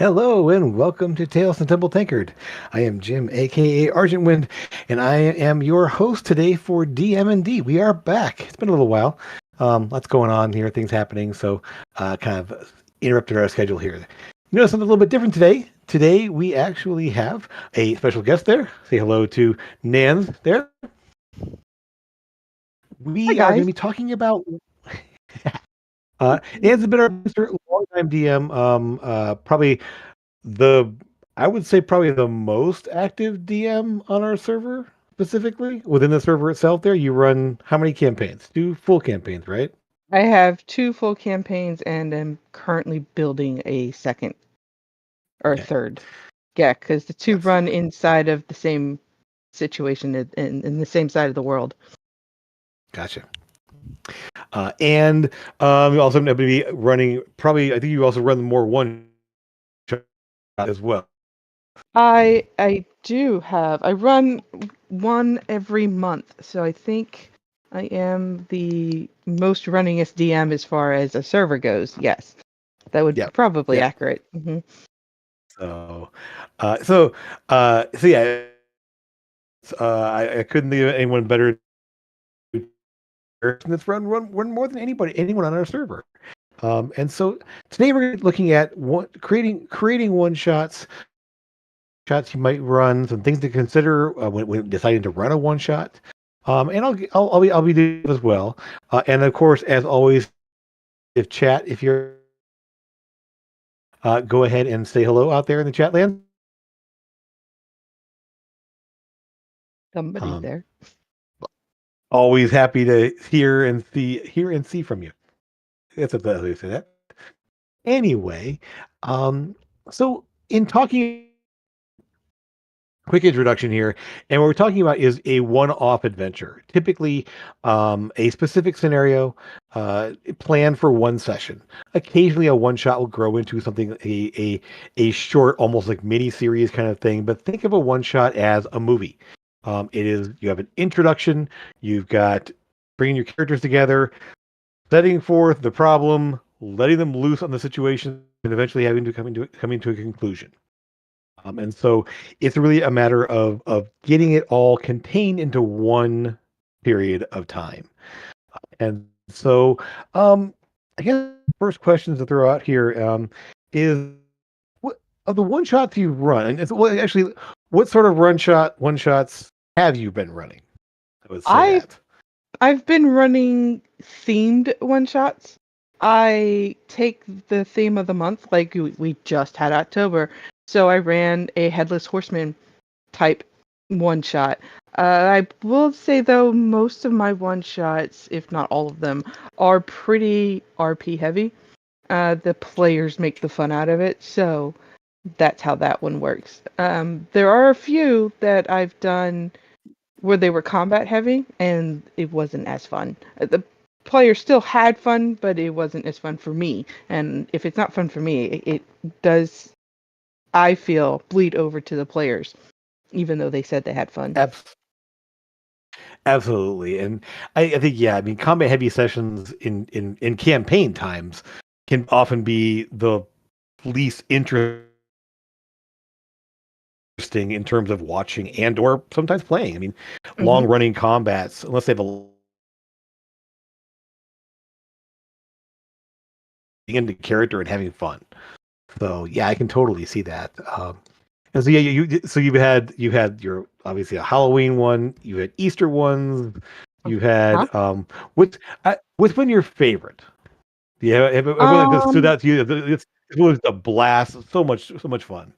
Hello and welcome to Tales from Temple Tankard. I am Jim, aka Argent Wind, and I am your host today for DM&D. We are back. It's been a little while. Lots going on here, things happening, so kind of interrupted our schedule here. You know something a little bit different today? Today we actually have a special guest there. Say hello to Nans there. Hi We are going to guys. be talking about Nans has been our long-time DM. Probably the I would say probably the most active DM on our server, specifically within the server itself. There, you run how many campaigns? Two full campaigns, right? I have two full campaigns and am currently building a second or Okay, third. Yeah, because the two yes, run inside of the same situation in the same side of the world. gotcha. And you also going to be running probably. I think you also run more one shot as well. I do have I run one every month, so I think I am the most runningest DM as far as a server goes. Yes, that would be Yep, probably yep. accurate. So, so yeah. I couldn't think of anyone better that's run more than anyone on our server. And so today we're looking at creating one shots you might run, some things to consider when deciding to run a one shot. And I'll be doing as well. And of course, as always, if you're go ahead and say hello out there in the chat land. Somebody Um, there. Always happy to hear and see from you. That's a better way to say that. Anyway, um, so in talking quick introduction here, and what we're talking about is a one-off adventure, typically a specific scenario planned for one session. Occasionally a one shot will grow into something a short, almost like mini series kind of thing, but think of a one shot as a movie. It is, you have an introduction, you've got bringing your characters together, setting forth the problem, letting them loose on the situation, and eventually having to coming to a conclusion. And so it's really a matter of getting it all contained into one period of time. And so, I guess first questions to throw out here is what of the one shots you've run, and actually, what sort of one shots have you been running? I would say I've that. I've been running themed one shots. I take the theme of the month, like we just had October, so I ran a Headless Horseman type one shot. I will say though, most of my one shots, if not all of them, are pretty RP heavy. The players make the fun out of it, so that's how that one works. There are a few that I've done where they were combat heavy and it wasn't as fun. The players still had fun, but it wasn't as fun for me. And if it's not fun for me, it does, I feel, bleed over to the players, even though they said they had fun. Abs- Absolutely, and I think yeah, I mean combat heavy sessions in campaign times can often be the least interesting in terms of watching and or sometimes playing. I mean, Hmm. long running combats, unless they have a into character and having fun. So yeah, I can totally see that. And so yeah, you've had your obviously a Halloween one, you had Easter ones, you Huh? had what's been your favorite? Yeah, have one that stood Um, out to you. It was a blast, so much fun.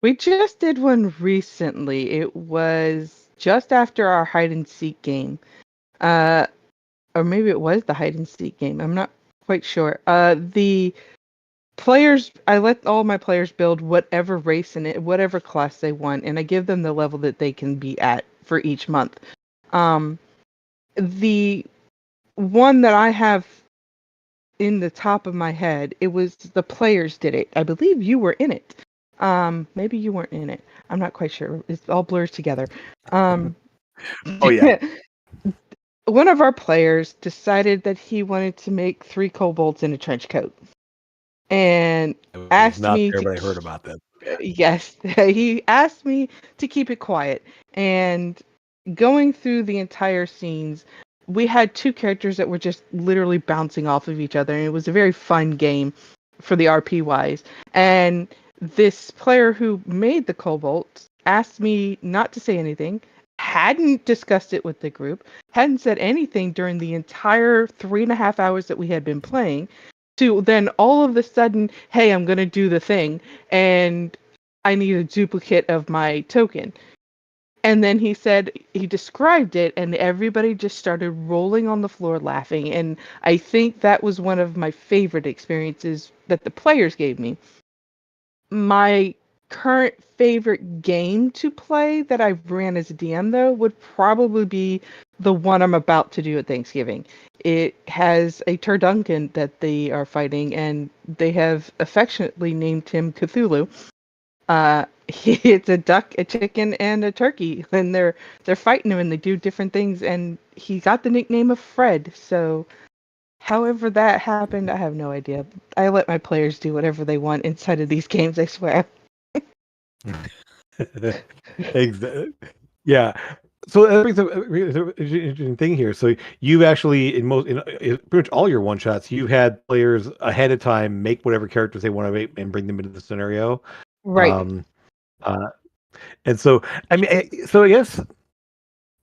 we just did one recently. It was just after our hide and seek game. Uh, or maybe it was the hide and seek game. I'm not quite sure. The players, I let all my players build whatever race and whatever class they want, and I give them the level that they can be at for each month. Um, the one that I have in the top of my head, it was the players did it. I believe you were in it. Maybe you weren't in it. I'm not quite sure. It all blurs together. Um, Oh yeah, one of our players decided that he wanted to make three kobolds in a trench coat. and I was asked not me there, to but I heard about that. yes, he asked me to keep it quiet. And going through the entire scenes, we had two characters that were just literally bouncing off of each other, and it was a very fun game for the RP wise. And this player who made the Cobalt asked me not to say anything, hadn't discussed it with the group, hadn't said anything during the entire 3.5 hours that we had been playing, to then all of a sudden, hey, I'm gonna do the thing, and I need a duplicate of my token. And then he said he described it, and everybody just started rolling on the floor laughing. And I think that was one of my favorite experiences that the players gave me. My current favorite game to play that I've ran as a DM, though, would probably be the one I'm about to do at Thanksgiving. It has a Turduncan that they are fighting, and they have affectionately named him Cthulhu. It's a duck, a chicken, and a turkey, and they're fighting him, and they do different things. And he got the nickname of Fred. So, however that happened, I have no idea. I let my players do whatever they want inside of these games. I swear. Exactly. Yeah. So that brings up an interesting thing here. So you've actually, in pretty much all your one shots, you've had players ahead of time make whatever characters they want to make and bring them into the scenario. Right. Um, uh, and so, I mean, so I guess,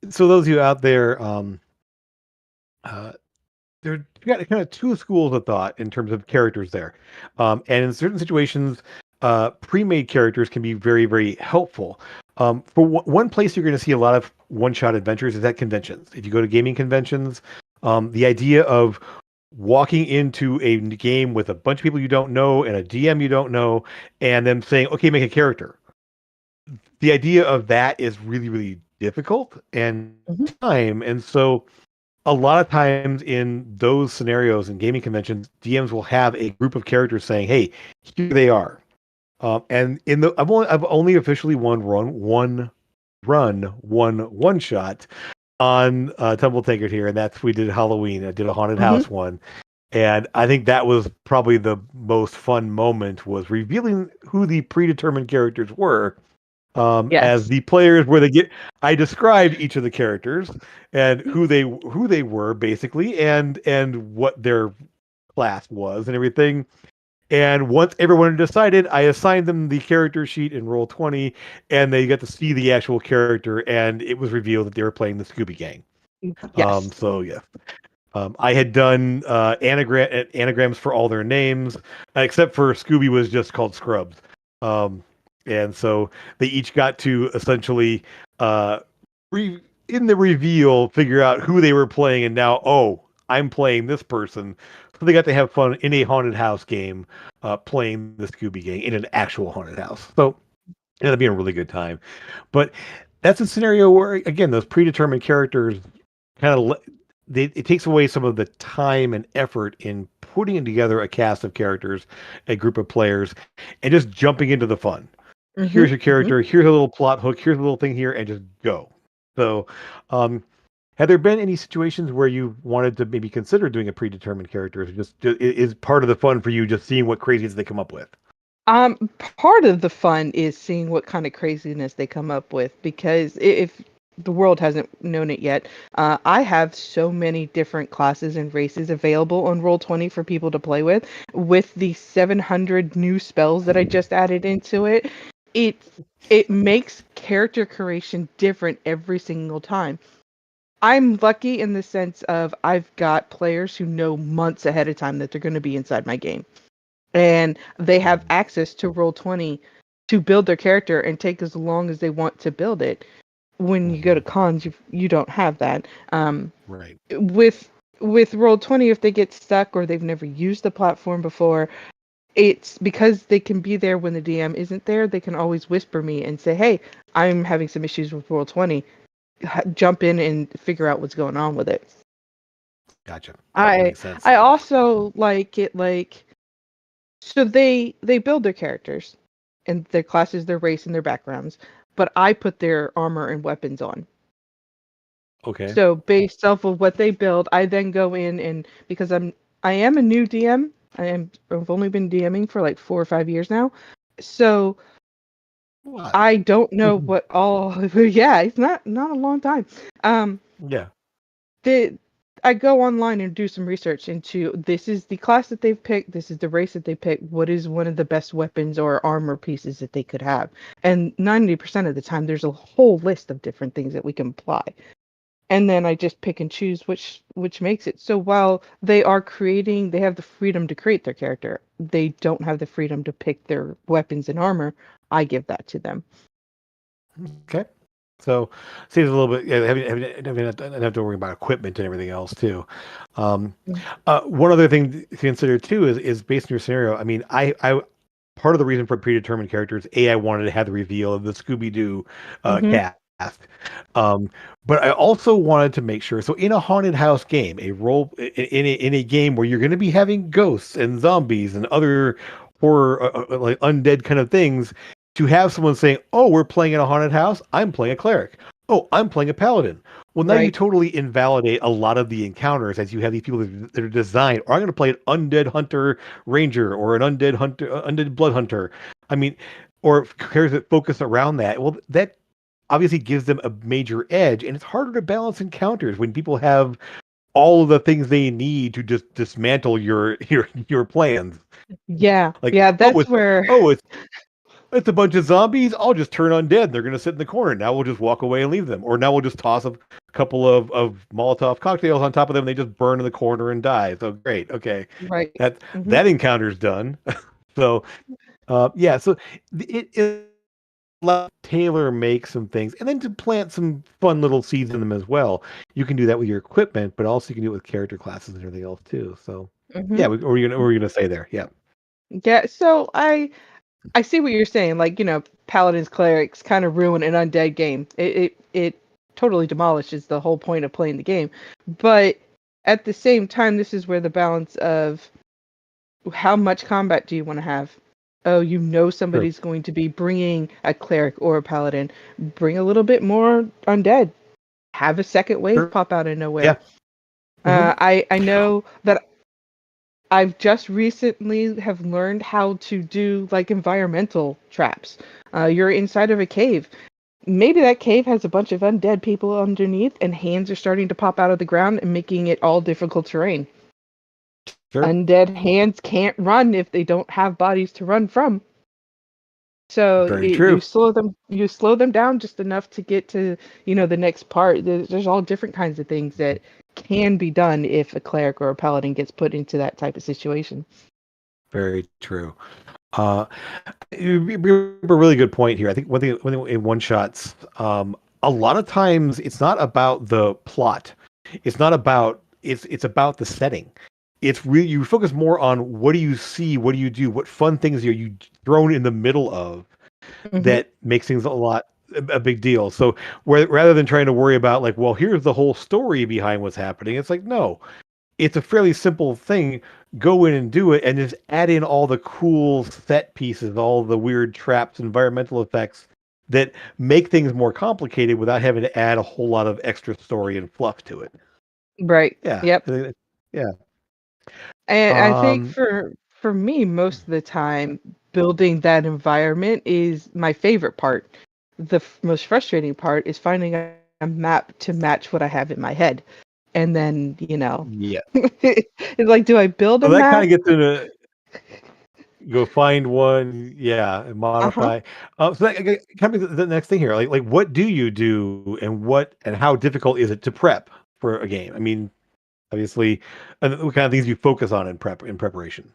so those of you out there, uh, there you got kind of two schools of thought in terms of characters there, and in certain situations, pre-made characters can be very, very helpful. For one place you're going to see a lot of one-shot adventures is at conventions. If you go to gaming conventions, the idea of walking into a game with a bunch of people you don't know and a DM you don't know, and them saying, "Okay, make a character." The idea of that is really, really difficult and Hmm. time, and so a lot of times in those scenarios in gaming conventions, DMs will have a group of characters saying, "Hey, here they are." And in the I've only officially one shot on Tumble Tankard here, and that's we did Halloween. I did a haunted Hmm. house one, and I think that was probably the most fun moment was revealing who the predetermined characters were as Yes. the players where they get I described each of the characters and who they were basically and what their class was and everything. And once everyone had decided, I assigned them the character sheet in roll 20 and they got to see the actual character and it was revealed that they were playing the Scooby Gang. Yes. So yeah. I had done anagrams for all their names, except for Scooby was just called Scrubs. Um, and so they each got to essentially, uh, in the reveal, figure out who they were playing. And now, oh, I'm playing this person. So they got to have fun in a haunted house game, playing the Scooby Gang in an actual haunted house. So it ended up being a really good time. But that's a scenario where, again, those predetermined characters kind of it takes away some of the time and effort in putting together a cast of characters, a group of players, and just jumping into the fun. Hmm. Here's your Hmm. character. Here's a little plot hook. Here's a little thing here, and just go. So, um, have there been any situations where you wanted to maybe consider doing a predetermined character? Is part of the fun for you just seeing what crazies they come up with? Part of the fun is seeing what kind of craziness they come up with because if the world hasn't known it yet, I have so many different classes and races available on Roll20 for people to play with the 700 new spells that I just added into it. It it makes character creation different every single time. I'm lucky in the sense of I've got players who know months ahead of time that they're going to be inside my game and they have Mhm. access to Roll20 to build their character and take as long as they want to build it. When you go to Mhm. cons, you don't have that. Right. With Roll20, if they get stuck or they've never used the platform before, it's because they can be there when the DM isn't there. They can always whisper me and say, "Hey, I'm having some issues with Roll20. Jump in and figure out what's going on with it." Gotcha. That I makes sense. I also like it like so they build their characters and their classes, their race, and their backgrounds, but I put their armor and weapons on. Okay. So based off of what they build, I then go in and because I am a new DM, I've only been DMing for like 4 or 5 years now, so What? I don't know what all. Yeah, it's not a long time. Um, Yeah. the I go online and do some research into this is the class that they've picked, this is the race that they picked, what is one of the best weapons or armor pieces that they could have. And 90% of the time there's a whole list of different things that we can apply. And then I just pick and choose which makes it. So while they have the freedom to create their character. They don't have the freedom to pick their weapons and armor. I give that to them. Okay. So saves a little bit. Yeah, having not have to worry about equipment and everything else too. Um, one other thing to consider too is based on your scenario. I mean, I part of the reason for predetermined characters, I wanted to have the reveal of the Scooby Doo Mm-hmm. cast. Um, but I also wanted to make sure. So in a haunted house game, a role in a game where you're going to be having ghosts and zombies and other horror like undead kind of things, to have someone saying, "Oh, we're playing in a haunted house. I'm playing a cleric. Oh, I'm playing a paladin." Well, now you Right. totally invalidate a lot of the encounters as you have these people that are designed. Or I'm going to play an undead hunter ranger or an undead hunter, undead blood hunter. I mean, or characters that focus around that. Well, that obviously gives them a major edge, and it's harder to balance encounters when people have all of the things they need to just dismantle your plans. Yeah. Like, Yeah, oh, that's where it's a bunch of zombies. I'll just turn undead. They're going to sit in the corner. Now we'll just walk away and leave them. Or now we'll just toss a couple of Molotov cocktails on top of them. And they just burn in the corner and die. So great. Okay. right. That Hmm. that encounter's done. So yeah. So it allows Taylor make some things and then to plant some fun little seeds in them as well. You can do that with your equipment, but also you can do it with character classes and everything else too. So Hmm. yeah. What were you gonna say there? Yeah. Yeah, so I see what you're saying. Like, paladins, clerics kind of ruin an undead game. It totally demolishes the whole point of playing the game. But at the same time, this is where the balance of how much combat do you want to have? Oh, True. somebody's going to be bringing a cleric or a paladin. Bring a little bit more undead. Have a second wave True. pop out of nowhere. Yeah. Hmm. I know that I've just recently have learned how to do like environmental traps. You're inside of a cave. Maybe that cave has a bunch of undead people underneath, and hands are starting to pop out of the ground and making it all difficult terrain. Sure. Undead hands can't run if they don't have bodies to run from. So Very you true. slow them down just enough to get to the next part. There's all different kinds of things that can be done if a cleric or a paladin gets put into that type of situation. Very true. Uh, you bring up a really good point here. I think one thing in one shots, a lot of times it's not about the plot. It's not about it's about the setting. It's really you focus more on what do you see, what do you do, what fun things are you thrown in the middle of Hmm. that makes things a big deal. So rather than trying to worry about like, well, here's the whole story behind what's happening, it's like no, it's a fairly simple thing. Go in and do it, and just add in all the cool set pieces, all the weird traps, environmental effects that make things more complicated without having to add a whole lot of extra story and fluff to it. Right. Yeah, Yep. yeah. And I think Um, for me, most of the time, building that environment is my favorite part. The most frustrating part is finding a map to match what I have in my head. And then, yeah. it's like, do I build a So that kind map? of gets into go find one, yeah, and Uh-huh. modify. So that kind of the next thing here, like what do you do, and how difficult is it to prep for a game? I mean, obviously, and what kind of things you focus on in preparation.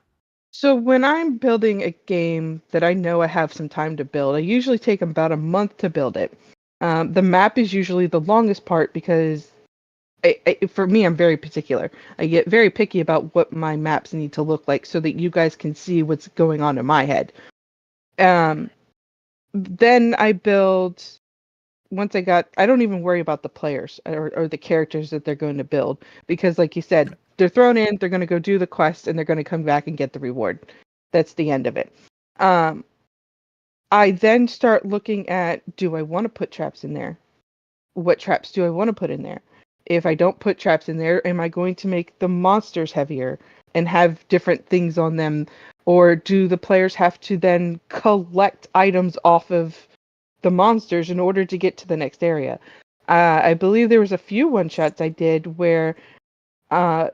So when I'm building a game that I know I have some time to build, I usually take about a month to build it. The map is usually the longest part because for me, I'm very particular. I get very picky about what my maps need to look like so that you guys can see what's going on in my head. Um, then I build. I don't even worry about the players or the characters that they're going to build because, like you said, they're thrown in, they're going to go do the quest, and they're going to come back and get the reward. That's the end of it. Um, I then start looking at, do I want to put traps in there? What traps do I want to put in there? If I don't put traps in there, am I going to make the monsters heavier? and have different things on them, or do the players have to then collect items off of the monsters in order to get to the next area? I believe there was a few one shots I did where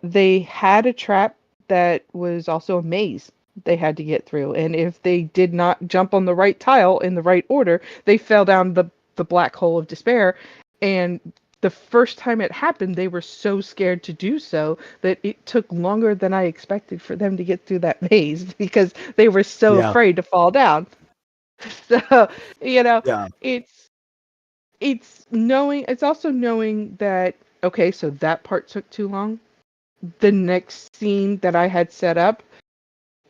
they had a trap that was also a maze they had to get through, and if they did not jump on the right tile in the right order, they fell down the black hole of despair. And the first time it happened, they were so scared to do so that it took longer than I expected for them to get through that maze because they were so Yeah. afraid to fall down. So, you know, Yeah. it's it's also knowing that, okay, so that part took too long. The next scene that I had set up,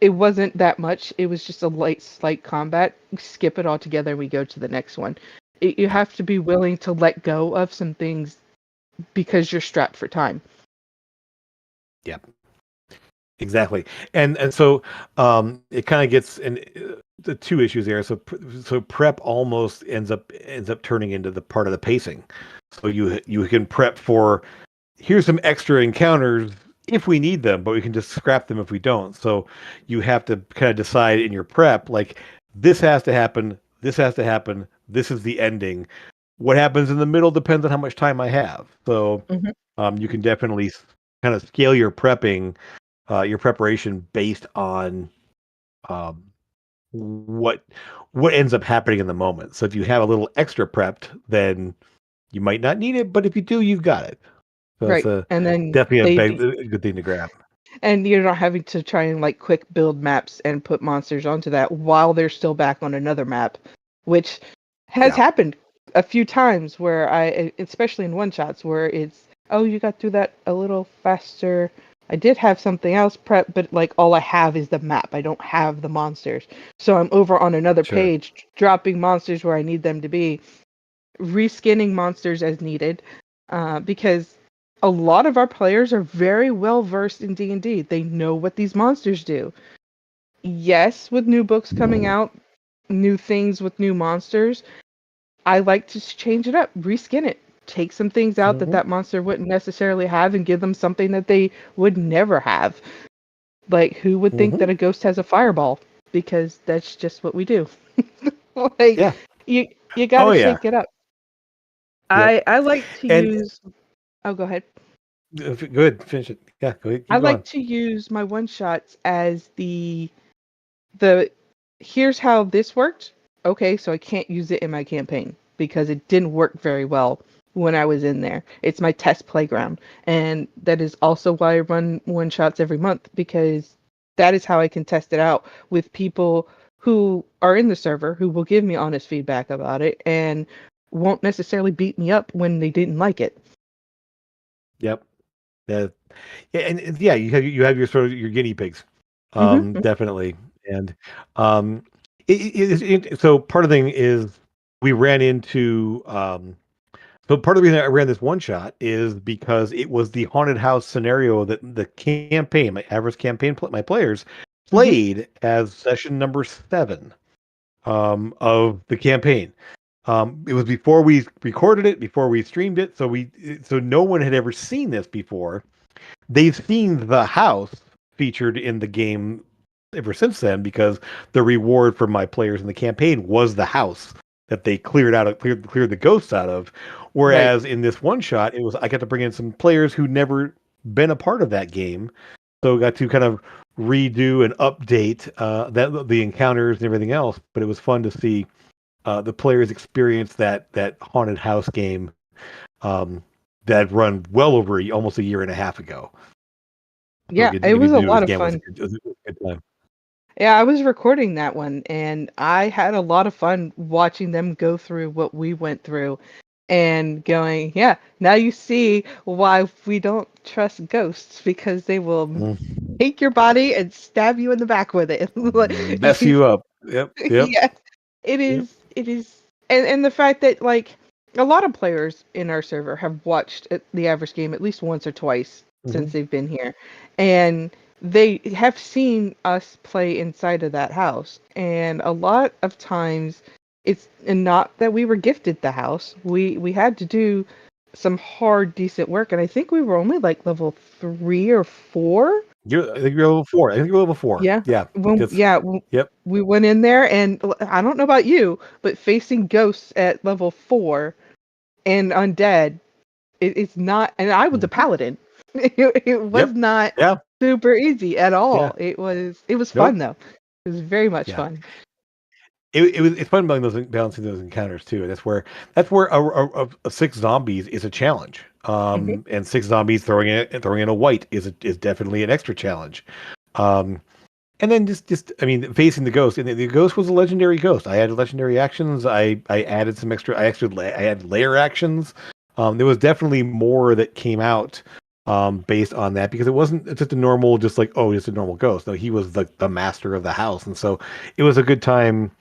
it wasn't that much. It was just a slight combat. Skip it all together. We go to the next one. You Yeah. have to be willing to let go of some things because you're strapped for time. Yeah. Exactly. And so it kind of gets in the two issues there. So prep almost ends up turning into the part of the pacing. So you can prep for, here's some extra encounters if we need them, but we can just scrap them if we don't. So you have to kind of decide in your prep, like, this has to happen, this has to happen, this is the ending. What happens in the middle depends on how much time I have. So Hmm. you can definitely kind of scale your preparation based on um, what what ends up happening in the moment. So if you have a little extra prepped, then you might not need it, but if you do, you've got it. So that's Right. a And then definitely they a good thing to grab. and you're not having to try and like quick build maps and put monsters onto that while they're still back on another map, which has Yeah, happened a few times where especially in one shots where it's, oh, you got through that a little faster. I did have something else prep, but like all I have is the map. I don't have the monsters. So I'm over on another sure. page dropping monsters where I need them to be, reskinning monsters as needed, because a lot of our players are very well versed in D&D. They know what these monsters do. Yes, with new books coming out, new things with new monsters, I like to change it up, reskin it, take some things out that Hmm. that monster wouldn't necessarily have, and give them something that they would never have. Like, who would think Hmm. that a ghost has a fireball? Because that's just what we do. Like, Yeah. you you got Oh to yeah. shake it up. Yep. I like to And use. Oh, go ahead. good. Finish it. Yeah. Go ahead. I Keep like going. to use my one shots as the here's how this worked. Okay, so I can't use it in my campaign because it didn't work very well when I was in there. It's my test playground. And that is also why I run one shots every month, because that is how I can test it out with people who are in the server who will give me honest feedback about it and won't necessarily beat me up when they didn't like it. Yep. Yeah. Yeah. And yeah, you have your sort of your guinea pigs. Hmm. Definitely. And um, so part of the thing is we ran into so part of the reason I ran this one shot is because it was the haunted house scenario that the campaign, my average campaign, my players Hmm. played as session number 7 of the campaign. It was before we recorded it, before we streamed it, so no one had ever seen this before. They've seen the house featured in the game ever since then because the reward for my players in the campaign was the house that they cleared the ghosts out of. Right. Whereas in this one shot, it was I got to bring in some players who never been a part of that game, so got to kind of redo and update that the encounters and everything else. But it was fun to see the players experience that haunted house game um, that run well over almost a year and a half ago. So Yeah, it getting was to a do it lot of again was fun. it was a good time. Yeah, I was recording that one and I had a lot of fun watching them go through what we went through and going, yeah, now you see why we don't trust ghosts, because they will Mm. take your body and stab you in the back with it. Mess you up. Yep. Yep. Yes, it Yep. is. It is, and the fact that like a lot of players in our server have watched the average game at least once or twice Hmm. since they've been here, and they have seen us play inside of that house. And a lot of times, it's and not that we were gifted the house. We had to do some hard, decent work, and I think we were only like level 3 or 4 I think you're level 4. I think you're level 4. Yeah. Yeah. When Just yeah, yep. we went in there and I don't know about you, but facing ghosts at level 4 and undead, it's not, and I was a Mhm. paladin. It was Yep. not Yeah. super easy at Yeah. all. It was fun Nope. though. It was very much Yeah. fun. It's fun balancing those encounters too. That's where a 6 zombies is a challenge. Mhm. And 6 zombies throwing in a white is definitely an extra challenge. Um, and then just I mean facing the ghost, and the ghost was a legendary ghost. I added legendary actions. I added some extra. I had layer actions. There was definitely more that came out based on that because it wasn't just a normal, just like, oh, just a normal ghost. No, he was the master of the house, and so it was a good time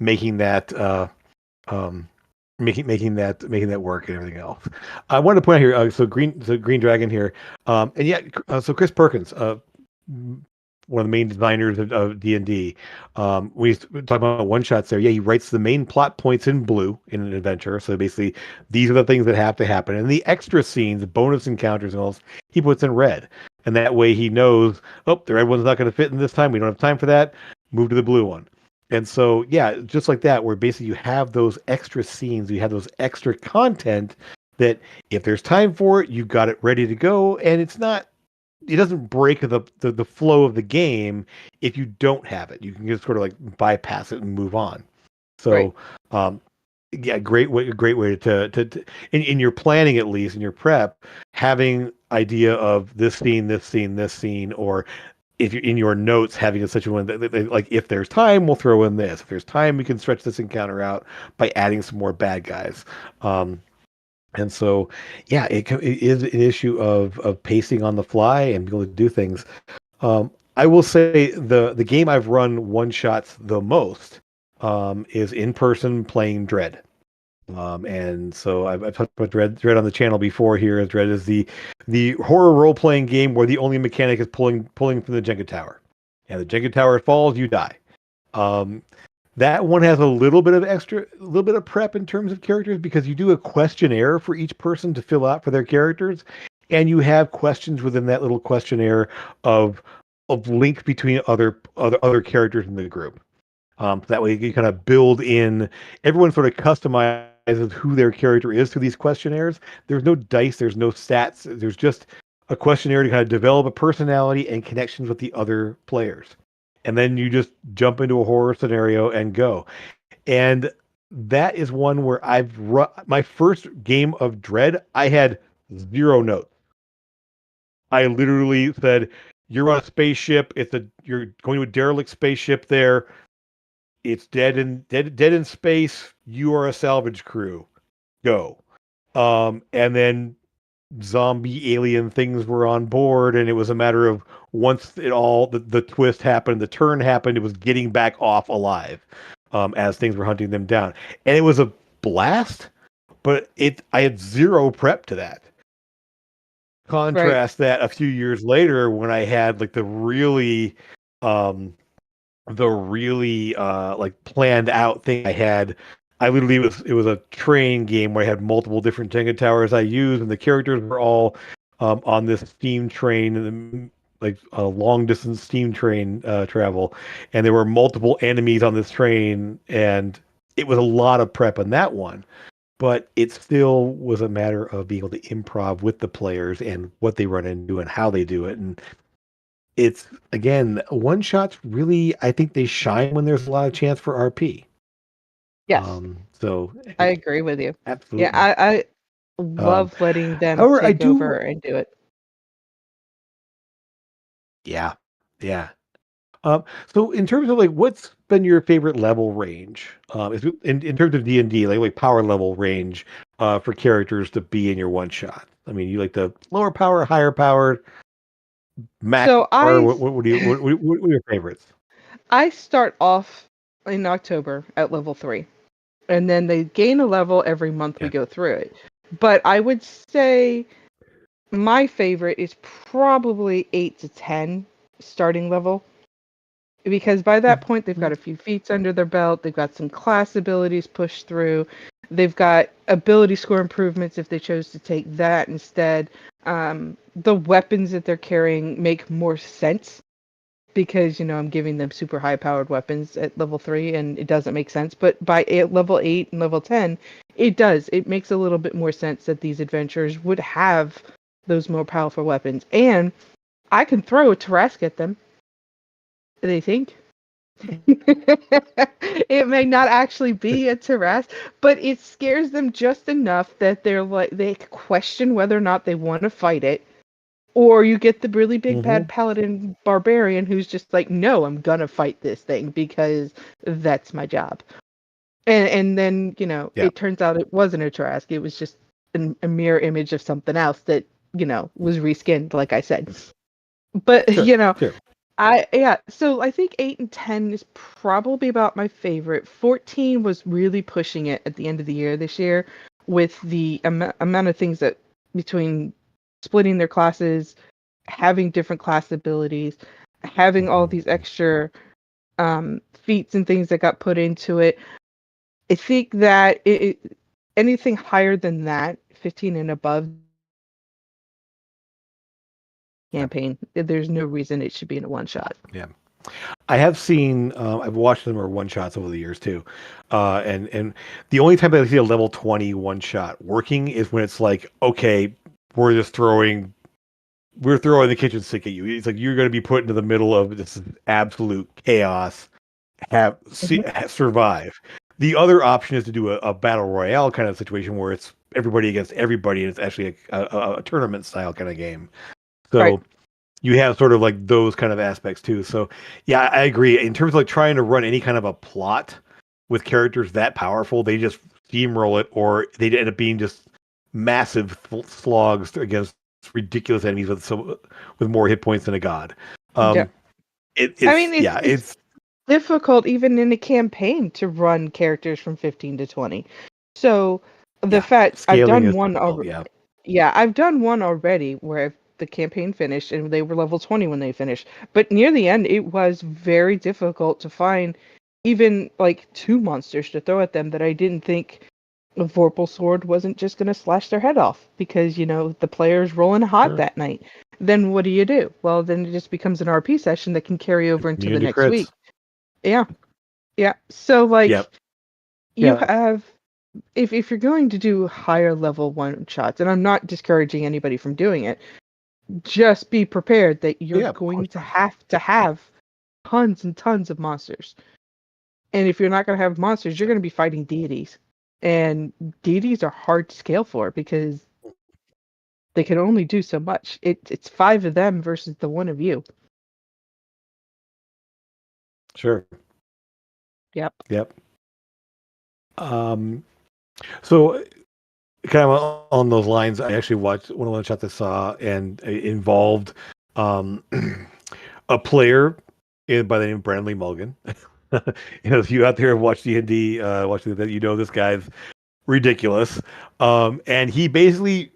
making that um making that work and everything else. I wanted to point out here, so Green Dragon here, and yeah, so Chris Perkins, one of the main designers of D&D. We talk about one shots there. Yeah, he writes the main plot points in blue in an adventure. So basically, these are the things that have to happen, and the extra scenes, bonus encounters, and all, he puts in red, and that way he knows, oh, the red one's not going to fit in this time. We don't have time for that. Move to the blue one. And so, yeah, just like that, where basically you have those extra scenes, you have those extra content that if there's time for it, you've got it ready to go. And it doesn't break the flow of the game if you don't have it. You can just sort of like bypass it and move on. Right. So, um, yeah, great way to in your planning, at least in your prep, having idea of this scene, or if you're in your notes having a such one that, like, if there's time we'll throw in this, if there's time we can stretch this encounter out by adding some more bad guys. And so, yeah, it is an issue of pacing on the fly and being able to do things. I will say the game I've run one shots the most is in person playing Dread. And so I've talked about Dread on the channel before here. As Dread is the horror role playing game where the only mechanic is pulling from the Jenga tower. And the Jenga tower falls, you die. Um, that one has a little bit of prep in terms of characters because you do a questionnaire for each person to fill out for their characters, and you have questions within that little questionnaire of links between other characters in the group. That way you kind of build in, everyone sort of customizes who their character is through these questionnaires. There's no dice, there's no stats, there's just a questionnaire to kind of develop a personality and connections with the other players. And then you just jump into a horror scenario and go. And that is one where I've run my first game of Dread. I had 0 notes. I literally said, "You're on a spaceship. You're going to a derelict spaceship there. It's dead in space. You are a salvage crew. Go." And then zombie alien things were on board, and it was a matter of once the twist happened, the turn happened, it was getting back off alive as things were hunting them down. And it was a blast, but I had 0 prep to that. Right. Contrast that a few years later when I had like um the really like planned out thing I had. I literally it was a train game where I had multiple different Jenga towers I used, and the characters were all on this steam train, and like a long distance steam train travel, and there were multiple enemies on this train, and it was a lot of prep on that one. But it still was a matter of being able to improv with the players and what they run into and how they do it. And it's, again, one shots really, I think they shine when there's a lot of chance for RP. Yes, So I agree with you. Yeah, absolutely. I Um, love letting them however, I take over do, and do it. yeah, yeah. So in terms of like, what's been your favorite level range? In terms of D&D, like power level range, for characters to be in your one shot. I mean, you like the lower power, higher power, max So power. I What are your favorites? I start off in October at level 3, and then they gain a level every month we Yeah. go through it. But I would say my favorite is probably 8 to 10 starting level, because by that point they've got a few feats under their belt, they've got some class abilities pushed through, They've got ability score improvements if they chose to take that instead. The weapons that they're carrying make more sense because I'm giving them super high powered weapons at level 3 and it doesn't make sense, but by level 8 and level 10 it does. It makes a little bit more sense that these adventurers would have those more powerful weapons, and I can throw a Tarask at them, they think. It may not actually be a Tarask, but it scares them just enough that they question whether or not they want to fight it. Or you get the really big Mm-hmm. bad paladin barbarian who's just like, no, I'm gonna fight this thing because that's my job. And then, Yeah. it turns out it wasn't a Trask. It was just a mirror image of something else that, was reskinned, like I said. But, Sure. Sure. so I think 8 and 10 is probably about my favorite. 14 was really pushing it at the end of the year this year with the amount of things that between splitting their classes, having different class abilities, having all these extra feats and things that got put into it. I think that anything higher than that, 15 and above Yeah. campaign, there's no reason it should be in a one shot. Yeah. I have seen, I've watched them or one shots over the years too, and the only time that I see a level 20 one shot working is when it's like, okay, we're just we're throwing the kitchen sink at you. It's like you're going to be put into the middle of this absolute chaos. Hmm. Survive. The other option is to do a battle royale kind of situation where it's everybody against everybody, and it's actually a tournament style kind of game. Right. So you have sort of like those kind of aspects too. So yeah, I agree. In terms of like trying to run any kind of a plot with characters that powerful, they just steamroll it, or they end up being just massive slogs against ridiculous enemies with more hit points than a god. Yeah. Um, I mean, it's yeah, it's difficult even in a campaign to run characters from 15 to 20. So the yeah, fact I've scaling done is one difficult. already. Yeah, Yeah, I've done one already where the campaign finished and they were level 20 when they finished. But near the end, it was very difficult to find even like two monsters to throw at them that I didn't think a Vorpal sword wasn't just going to slash their head off because, the player's rolling hot sure. that night. Then what do? Well, then it just becomes an RP session that can carry over into the Immune to next week. crits. Yeah. Yeah. So like Yep. you Yeah. have if you're going to do higher level one shots, and I'm not discouraging anybody from doing it, just be prepared that you're Yeah. Of going course to not. have tons and tons of monsters. And if you're not going to have monsters, you're going to be fighting deities. And deities are hard to scale for because they can only do so much. It's five of them versus the one of you. Sure. Yep. Yep. Um. So kind of on those lines, I actually watched one of the shots I saw, and it involved um, a player by the name of Brandley Mulligan. If you out there have watched D&D, watching that, this guy's ridiculous. And he basically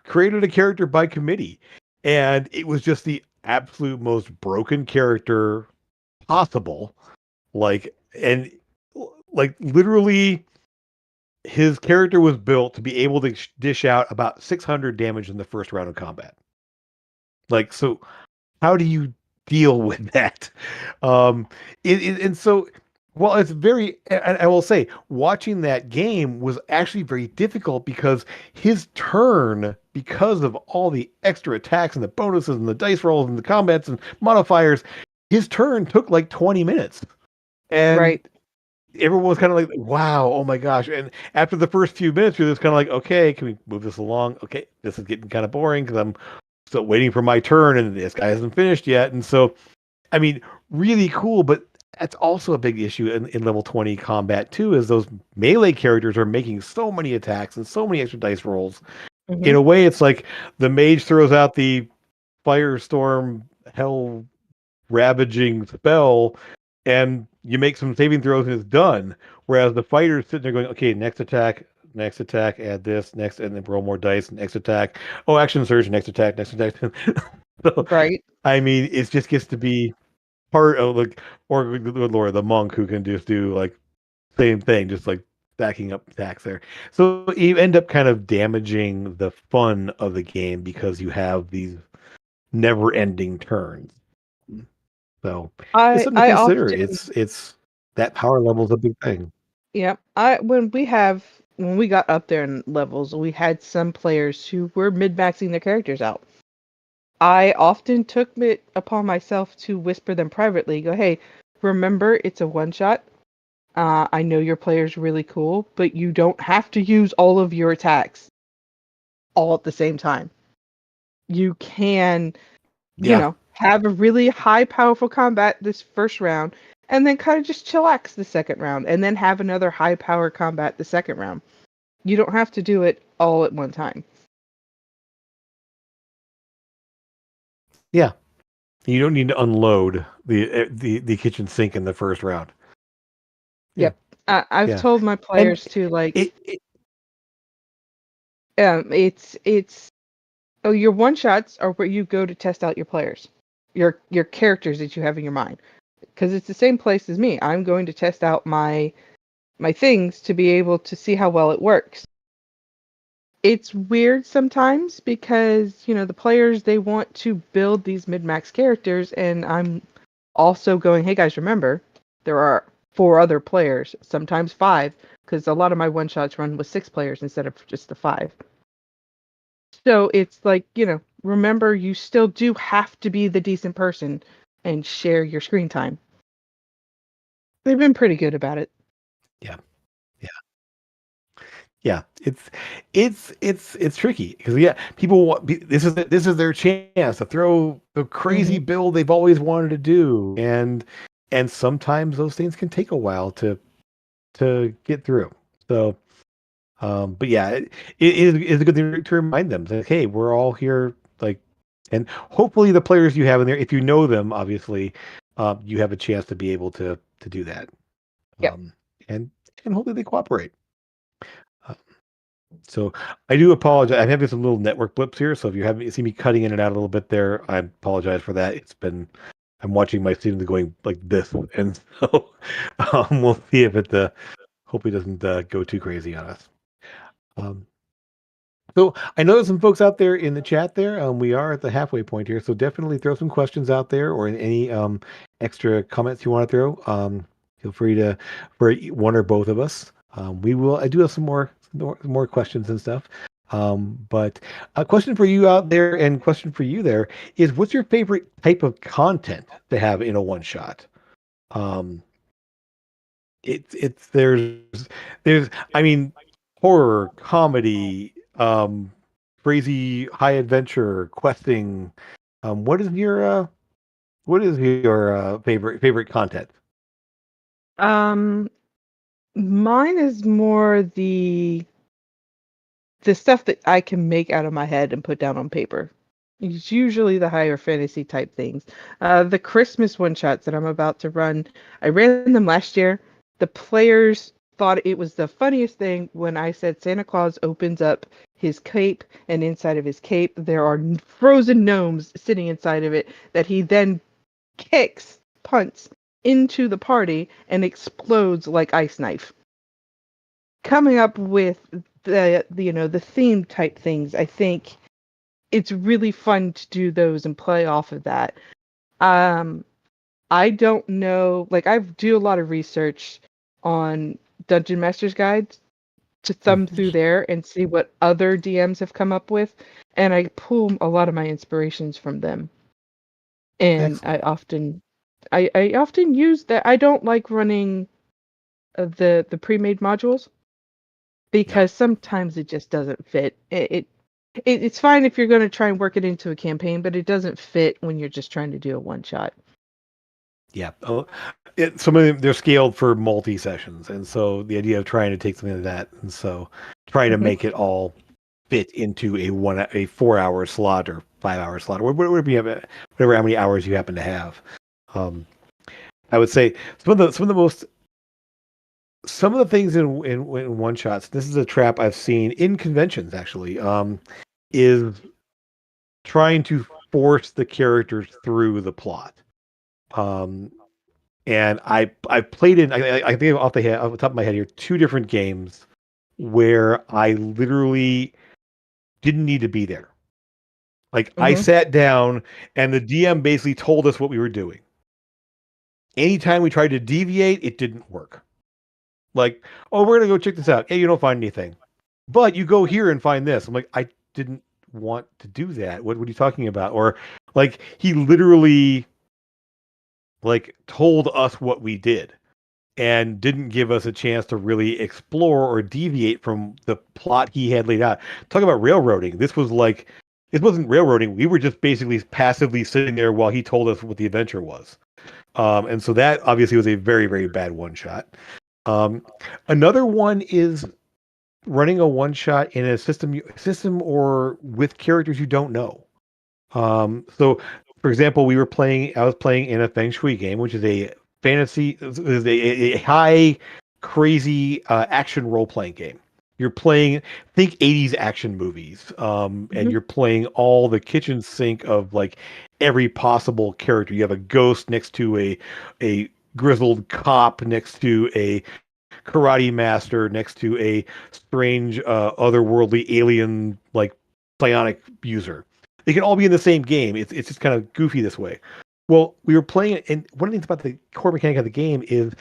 created a character by committee, and it was just the absolute most broken character possible. Like, and like literally his character was built to be able to dish out about 600 damage in the first round of combat. Like, so how do you deal with that? Um, and so, well, it's very, I will say, watching that game was actually very difficult because his turn, because of all the extra attacks and the bonuses and the dice rolls and the combats and modifiers, his turn took like 20 minutes. And Right. everyone was kind of like, wow, oh my gosh. And after the first few minutes, you're just kind of like, okay, can we move this along? Okay, this is getting kind of boring because I'm still waiting for my turn and this guy hasn't finished yet. And so, I mean, really cool, but that's also a big issue in level 20 combat too, is those melee characters are making so many attacks and so many extra dice rolls. In Hmm. a way, it's like the mage throws out the firestorm hell ravaging spell, and you make some saving throws and it's done. Whereas the fighter's sitting there going, okay, next attack, add this, next, and then roll more dice, next attack. Oh, action surge, next attack, next attack. So, Right. I mean, it just gets to be part of like, or good Lord, the monk who can just do like same thing, just like backing up attacks there. So you end up kind of damaging the fun of the game because you have these never-ending turns. So it's I something to I consider. often It's that power level is a big thing. yeah, I when we got up there in levels, we had some players who were mid-maxing their characters out. I often took it upon myself to whisper them privately, go, "Hey, remember it's a one shot. I know your player's really cool, but you don't have to use all of your attacks all at the same time. You can, Yeah, have a really high powerful combat this first round, and then kind of just chillax the second round, and then have another high power combat the second round. You don't have to do it all at one time." yeah. You don't need to unload the kitchen sink in the first round. Yeah, Yep. I've yeah. told my And players to like, it it's oh, your one shots are where you go to test out your players, your characters that you have in your mind, because it's the same place as me. I'm going to test out my things to be able to see how well it works. It's weird sometimes because the players, they want to build these mid-max characters, and I'm also going, hey guys, remember there are four other players, sometimes five, because a lot of my one shots run with six players instead of just the five. So it's like, remember, you still do have to be the decent person and share your screen time. They've been pretty good about it. yeah, yeah, yeah. It's tricky because yeah, people want this is their chance to throw the crazy Hmm. build they've always wanted to do, and sometimes those things can take a while to get through. So, but yeah, it's a good thing to remind them that hey, we're all here, like, and hopefully the players you have in there, if you know them, obviously, you have a chance to be able to do that, Yep. um, and and hopefully they cooperate. Uh, so I do apologize. I'm having some little network blips here, so if you see me cutting in and out a little bit there, I apologize for that. I'm watching my students going like this, and so we'll see if it hopefully doesn't go too crazy on us. Um, So I know there's some folks out there in the chat there. We are at the halfway point here, so definitely throw some questions out there or any extra comments you want to throw. Feel free to for one or both of us. We will. I do have some more questions and stuff. But a question for you out there and question for you there is, what's your favorite type of content to have in a one shot? Um, it's there's I mean horror, comedy, crazy high adventure, questing. What is your favorite content? Um, Mine is more the stuff that I can make out of my head and put down on paper. It's usually the higher fantasy type things. The Christmas one shots that I'm about to run, I ran them last year. The players thought it was the funniest thing when I said Santa Claus opens up his cape, and inside of his cape there are frozen gnomes sitting inside of it that he then kicks, punts into the party and explodes like ice knife. Coming up with the theme type things, I think it's really fun to do those and play off of that. Um, I don't know, like I do a lot of research on Dungeon Master's guides to thumb Mhm. through there and see what other DMs have come up with, and I pull a lot of my inspirations from them. And Excellent. I often use that. I don't like running the pre-made modules Yeah. because sometimes it just doesn't fit. It's fine if you're going to try and work it into a campaign, but it doesn't fit when you're just trying to do a one shot. Yeah. Oh, some of them they're scaled for multi sessions, and so the idea of trying to take something like that, and so trying to Hmm. make it all fit into a 4 hour slot or 5 hour slot, or whatever you have, whatever how many hours you happen to have. Um, I would say some of the things in one shots. This is a trap I've seen in conventions actually. Is trying to force the characters through the plot. Um, And I played in I think off the top of my head here 2 different games where I literally didn't need to be there. Like I Mm-hmm. sat down and the DM basically told us what we were doing. Anytime we tried to deviate, it didn't work. Like, oh, we're gonna go check this out. Hey, you don't find anything, but you go here and find this. I'm like, I didn't want to do that. What are you talking about? Or like he literally like told us what we did and didn't give us a chance to really explore or deviate from the plot he had laid out. Talk about railroading. This wasn't railroading. We were just basically passively sitting there while he told us what the adventure was. And so that obviously was a very, very bad one shot. Um, Another one is running a one shot in a system or with characters you don't know. So, for example, I was playing in a Feng Shui game, which is a fantasy, is a high, crazy action role playing game. You're playing, think 80s action movies, and Mm-hmm. you're playing all the kitchen sink of like every possible character. You have a ghost next to a grizzled cop, next to a karate master, next to a strange, otherworldly alien like psionic user. They can all be in the same game. It's just kind of goofy this way. Well, we were playing it, and one of the things about the core mechanic of the game is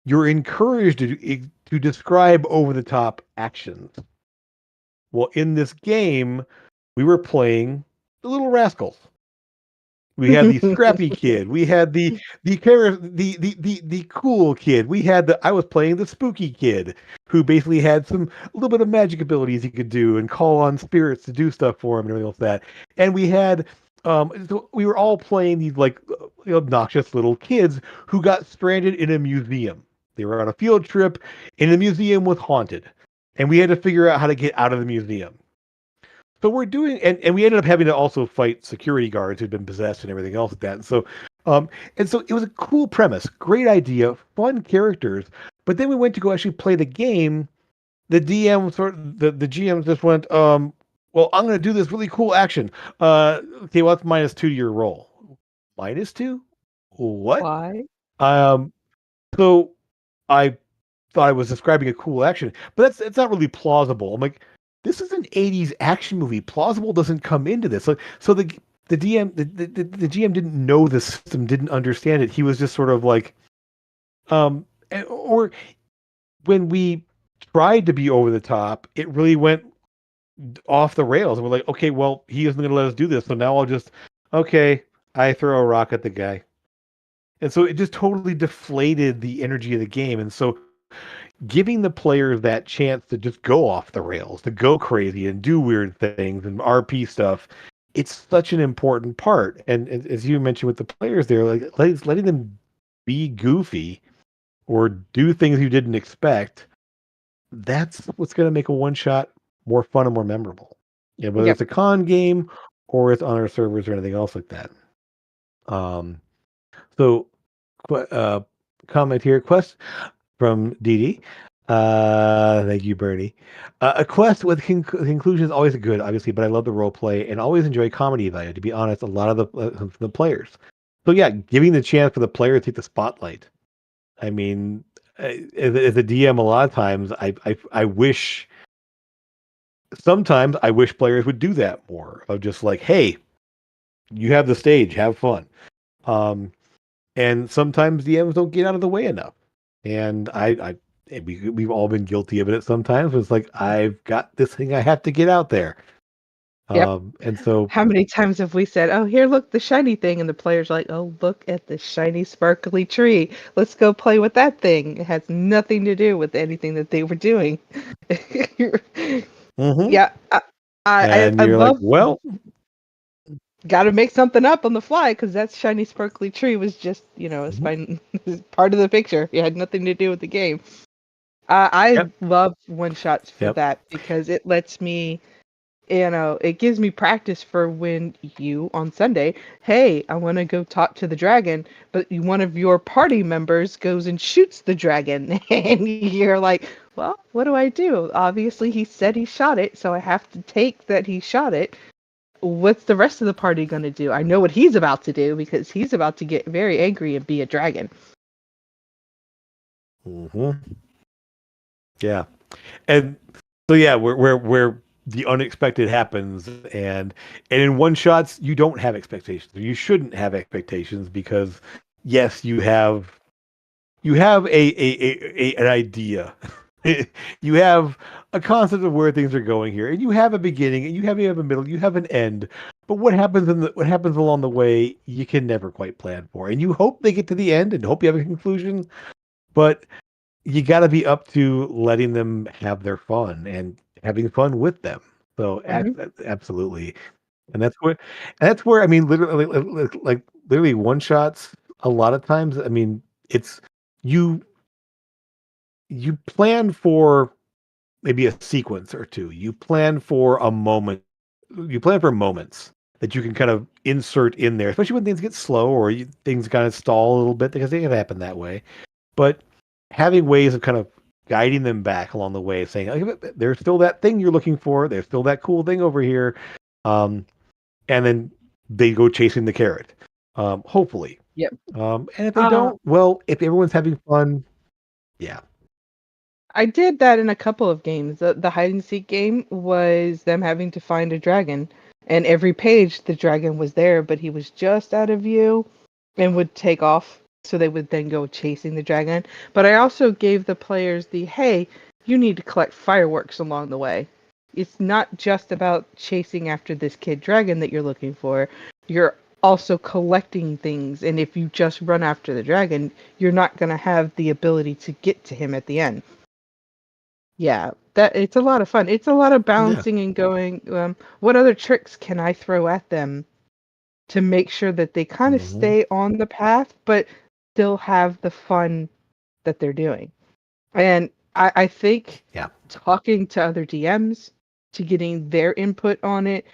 you're encouraged to describe over the top actions. Well, in this game, we were playing the Little Rascals. We had the scrappy kid. We had the cool kid. We had the I was playing the spooky kid who basically had some a little bit of magic abilities he could do and call on spirits to do stuff for him and everything like that. And so we were all playing these like obnoxious little kids who got stranded in a museum. They were on a field trip and the museum was haunted. And we had to figure out how to get out of the museum. So we're doing, and we ended up having to also fight security guards who'd been possessed and everything else like that. Um, and so it was a cool premise, great idea, fun characters. But then we went to go actually play the game. The DM the GM just went, well, I'm going to do this really cool action. Okay, well, that's -2 to your roll. -2? What? Why? Um, so I thought I was describing a cool action, but that's it's not really plausible. I'm like, this is an '80s action movie. Plausible doesn't come into this. So the DM the GM didn't know the system, didn't understand it. He was just sort of like, or when we tried to be over the top, it really went off the rails. And we're like, okay, well, he isn't going to let us do this, so now I'll just okay. I throw a rock at the guy. And so it just totally deflated the energy of the game. And so giving the players that chance to just go off the rails, to go crazy and do weird things and RP stuff, it's such an important part. And as you mentioned with the players there, like letting them be goofy or do things you didn't expect, that's what's going to make a one shot more fun and more memorable. Yeah, whether it's Yep. a con game or it's on our servers or anything else like that. Um, so, uh, comment here. Quest from Dee. Thank you, Bernie. A quest with conclusion is always good, obviously, but I love the role play and always enjoy comedy value. To be honest, a lot of the players. So yeah, giving the chance for the player to take the spotlight. I mean, as a DM, a lot of times I wish. Sometimes I wish players would do that more. Of just like, hey, you have the stage, have fun. Um, and sometimes DMs don't get out of the way enough. And we've all been guilty of it at sometimes. It's like I've got this thing I have to get out there. Yep. And so, How many times have we said, "Oh, here, look, the shiny thing," and the player's like, "Oh, look at the shiny, sparkly tree. Let's go play with that thing." It has nothing to do with anything that they were doing. mhm. Yeah, And I you're like, love. well, Got to make something up on the fly because that shiny, sparkly tree was just, it's mhm, part of the picture. It had nothing to do with the game. I yep, love one shots for yep, that because it lets me, it gives me practice for when you on Sunday, hey, I want to go talk to the dragon, but one of your party members goes and shoots the dragon, and you're like, well, what do I do? Obviously, he said he shot it, so I have to take that he shot it. What's the rest of the party going to do? I know what he's about to do because he's about to get very angry and be a dragon. Hmm. Yeah. And so yeah, where the unexpected happens, and in one shots you don't have expectations. You shouldn't have expectations because yes, you have an idea. You have a concept of where things are going here, and you have a beginning, and you have a middle, you have an end. But what happens along the way, you can never quite plan for, and you hope they get to the end and hope you have a conclusion. But you got to be up to letting them have their fun and having fun with them. So Hmm. absolutely, and that's where I mean, literally, like literally one shots. A lot of times, I mean, it's you you plan for maybe a sequence or two. You plan for a moment. You plan for moments that you can kind of insert in there, especially when things get slow or things kind of stall a little bit because they can happen that way. But having ways of kind of guiding them back along the way, saying, "Okay, there's still that thing you're looking for. There's still that cool thing over here," um, and then they go chasing the carrot. Hopefully, Yep. and if they Uh, don't, well, if everyone's having fun, yeah, I did that in a couple of games. The hide and seek game was them having to find a dragon, and every page the dragon was there, but he was just out of view and would take off. So they would then go chasing the dragon. But I also gave the players the hey, you need to collect fireworks along the way. It's not just about chasing after this kid dragon that you're looking for. You're also collecting things, and if you just run after the dragon, you're not going to have the ability to get to him at the end. Yeah, that it's a lot of fun. It's a lot of yeah, balancing and going, what other tricks can I throw at them to make sure that they kind of hmm stay on the path, but still have the fun that they're doing. And I think yeah, talking to other DMs, to getting their input on it,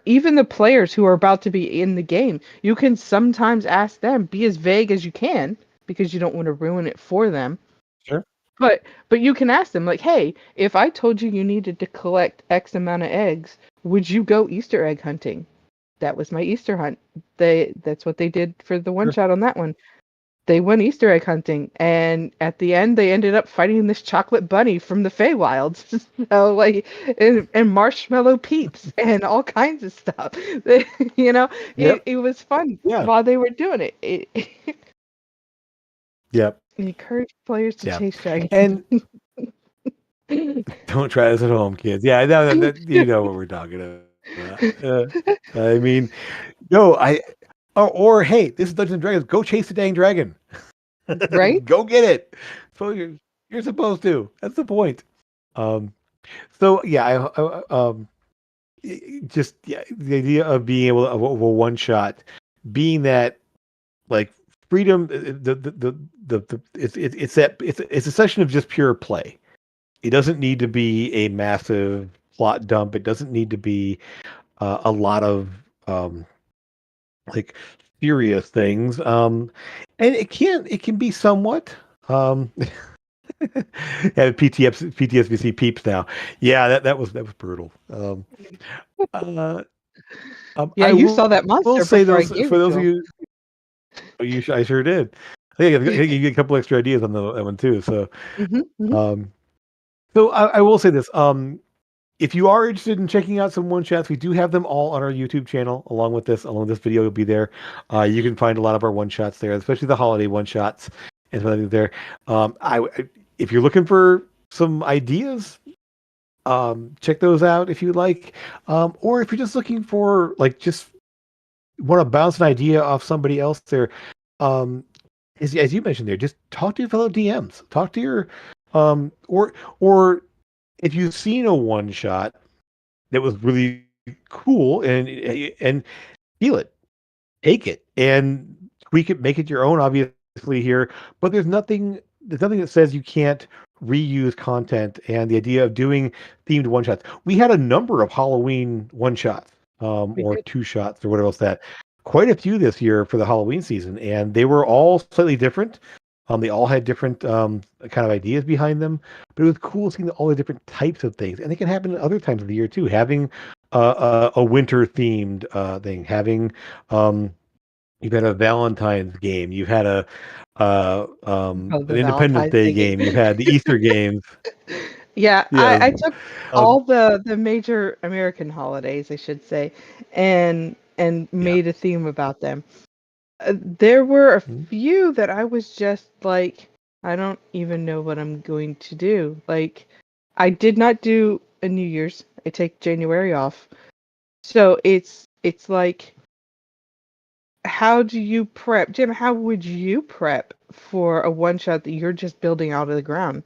even the players who are about to be in the game, you can sometimes ask them, be as vague as you can because you don't want to ruin it for them. sure, But you can ask them like, "Hey, if I told you you needed to collect X amount of eggs, would you go Easter egg hunting?" That was my Easter hunt. That's what they did for the one sure. shot on that one. They went Easter egg hunting, and at the end, they ended up fighting this chocolate bunny from the Feywilds. So like, and marshmallow peeps and all kinds of stuff. You know, Yep, it was fun yeah, while they were doing it. It yep, encouraged players to yeah. chase dragons. And don't try this at home, kids. Yeah, you know what we're talking about. I mean, no, or hey, this is Dungeons and Dragons. Go chase the dang dragon. Right? Go get it. So you're supposed to. That's the point. Um. So yeah, just yeah, the idea of being able to of a one shot, being that like freedom, it's a session of just pure play. It doesn't need to be a massive plot dump. It doesn't need to be a lot of um, like serious things. And it can be somewhat. Yeah, PTSBC peeps now. Yeah, that was brutal. Uh, Yeah, I you saw that will monster say before I those gave for it those to of him. you. I sure did. I think you get a couple extra ideas on that one too. Mhm, mhm. Um, so I will say this. If you are interested in checking out some one shots, we do have them all on our YouTube channel. Along with this video, will be there. You can find a lot of our one shots there, especially the holiday one shots and something there. If you're looking for some ideas, check those out if you like. Or if you're just looking for like just want to bounce an idea off somebody else there, um, as you mentioned there, just talk to your fellow DMs. Talk to your or if you've seen a one shot that was really cool and feel it, take it and tweak it, make it your own, obviously here. But there's nothing that says you can't reuse content and the idea of doing themed one shots. We had a number of Halloween one shots, We or did. two shots or whatever else that quite a few this year for the Halloween season, and they were all slightly different. They all had different kind of ideas behind them, but it was cool seeing all the different types of things, and it can happen at other times of the year too. Having a winter themed thing, having um, you've had a Valentine's game, you've had Oh, an the Independence Valentine's Day Day game. game, you've had the Easter games. Yeah, Yeah. I took Um, all the major American holidays, I should say, and yeah. made a theme about them. There were a Mhm. few that I was just like, I don't even know what I'm going to do. Like, I did not do a New Year's. I take January off. So it's like, how do you prep? Jim, how would you prep for a one shot that you're just building out of the ground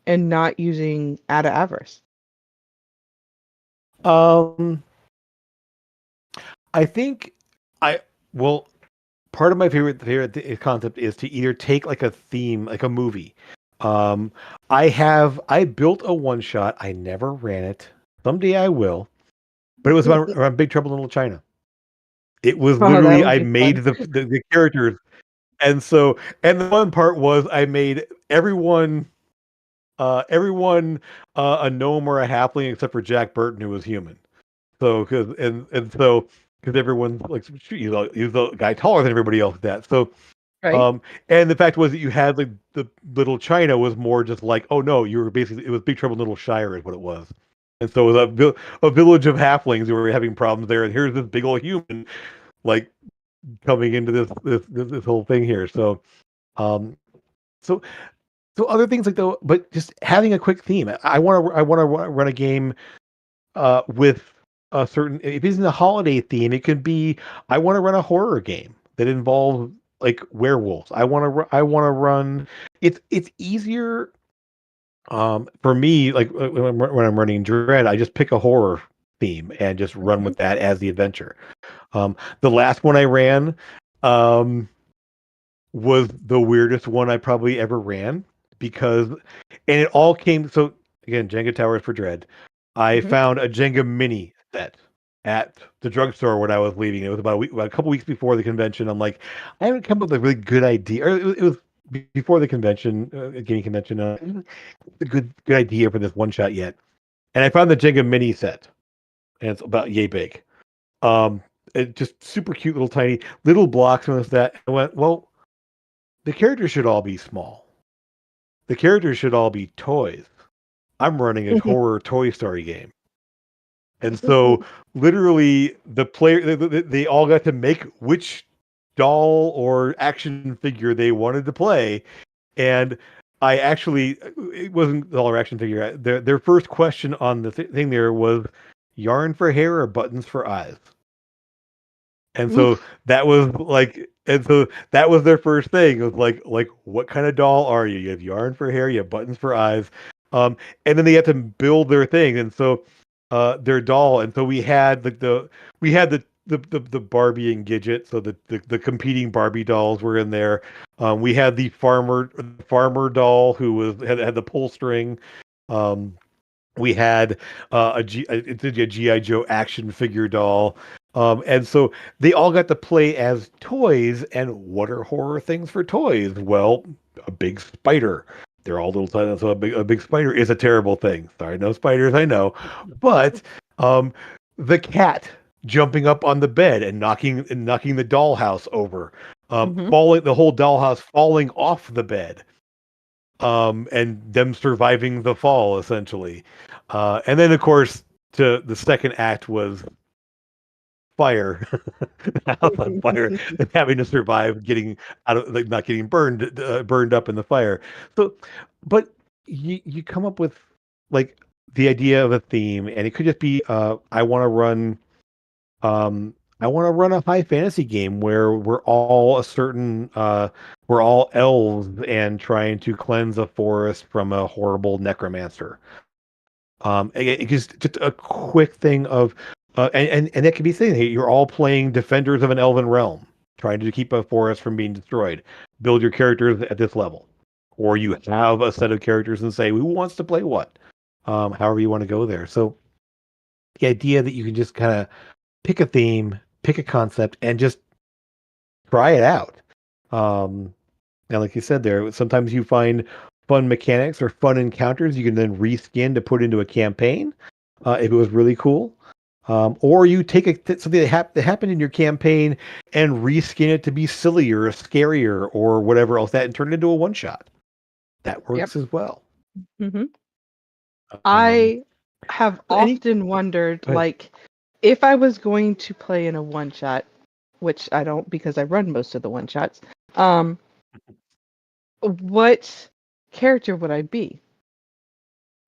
and not using Ada Avarice? Um, I think I well, part of my favorite concept is to either take like a theme, like a movie. Um, I built a one shot. I never ran it. Someday I will, but it was around Big Trouble in Little China. It was Oh, that literally would I be made fun. the characters, and so and the fun part was I made everyone a gnome or a halfling except for Jack Burton who was human. So because everyone like he's a guy taller than everybody else at that. So Right? and the fact was that you had like the Little China was more just like, oh no, you were basically it was Big Trouble in Little Shire is what it was. And so it was a village of halflings who were having problems there, and here's this big old human like coming into this whole thing here. Um, so so other things like though, but just having a quick theme. I want to run a game with a certain. If it's in a holiday theme, it could be. I want to run a horror game that involves like werewolves. I want to run. It's easier. For me, like when I'm running Dread, I just pick a horror theme and just run Mhm. with that as the adventure. The last one I ran, um, was the weirdest one I probably ever ran because, and it all came. So again, Jenga Towers for Dread. I Mhm. found a Jenga mini set at the drugstore when I was leaving. It was about a couple weeks before the convention. I'm like, I haven't come up with a really good idea. Or it was before the convention, gaming convention. A good idea for this one shot yet. And I found the Jenga mini set, and it's about yay big. Um, it just super cute little tiny little blocks and this that. I went, well, the characters should all be small. The characters should all be toys. I'm running a horror Toy Story game. And so literally the player they all got to make which doll or action figure they wanted to play. And I actually it wasn't the doll or action figure. Their first question on the thing there was yarn for hair or buttons for eyes. And so Oof. that was like, and so that was their first thing. It was like, what kind of doll are you? You have yarn for hair, you have buttons for eyes, and then they had to build their thing, and so, their doll, and so we had the Barbie and Gidget, so the competing Barbie dolls were in there. We had the farmer doll who had the pull string. Um, we had it's a GI Joe action figure doll, and so they all got to play as toys. And what are horror things for toys? Well, a big spider. They're all little tiny, so a big spider is a terrible thing. Sorry, no spiders, I know, but um, the cat jumping up on the bed and knocking the dollhouse over, Mhm. falling the whole dollhouse falling off the bed, and them surviving the fall essentially. And then of course to the second act was fire, the house on fire, and having to survive getting out of like not getting burned up in the fire. So, but you come up with like the idea of a theme, and it could just be I want to run a high fantasy game where we're all elves and trying to cleanse a forest from a horrible necromancer. It just a quick thing of, and that could be saying, hey, you're all playing defenders of an elven realm, trying to keep a forest from being destroyed. Build your characters at this level, or you have a set of characters and say, who wants to play what? However you want to go there. So the idea that you can just kind of pick a theme, pick a concept, and just try it out. Um, and like you said there, sometimes you find fun mechanics or fun encounters you can then reskin to put into a campaign, if it was really cool. Or you take something that happened in your campaign and reskin it to be sillier, or scarier, or whatever else that, and turn it into a one shot. That Yep. works as well. hmm Um, I have any often wondered, Go ahead. like, if I was going to play in a one shot, which I don't because I run most of the one shots, um, what character would I be?